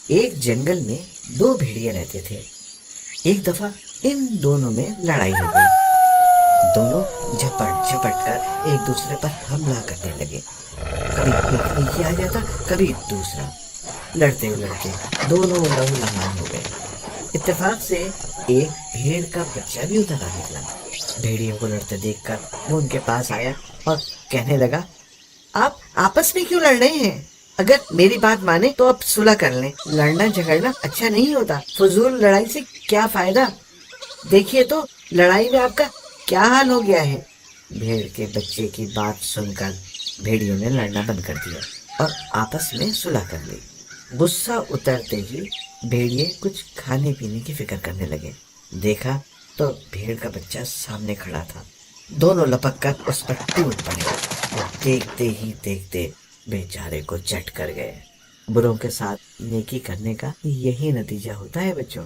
ایک جنگل میں دو بھیڑیے رہتے تھے۔ ایک دفعہ ان دونوں میں لڑائی ہو گئی۔ دونوں جھپٹ جھپٹ کر ایک دوسرے پر حملہ کرنے لگے۔ کبھی ایک نیچے آ جاتا، کبھی دوسرا۔ لڑتے لڑتے دونوں لہو لہان ہو گئے۔ اتفاق سے ایک بھیڑ کا بچہ بھی ادھر آ نکلا۔ بھیڑیوں کو لڑتے دیکھ کر وہ ان کے پاس آیا اور کہنے لگا، آپ آپس میں کیوں لڑ رہے ہیں؟ اگر میری بات مانے تو اب صلح کر لیں۔ لڑنا جھگڑنا اچھا نہیں ہوتا، فضول لڑائی سے کیا فائدہ؟ دیکھیے تو لڑائی میں آپ کا کیا حال ہو گیا ہے۔ بھیڑ کے بچے کی بات سن کر بھیڑیوں نے لڑنا بند کر دیا اور آپس میں صلح کر لی۔ غصہ اترتے ہی بھیڑیے کچھ کھانے پینے کی فکر کرنے لگے۔ دیکھا تو بھیڑ کا بچہ سامنے کھڑا تھا۔ دونوں لپک کر اس پر ٹوٹ پڑے اور دیکھتے ہی دیکھتے بیچارے کو چٹ کر گئے۔ بروں کے ساتھ نیکی کرنے کا یہی نتیجہ ہوتا ہے بچوں۔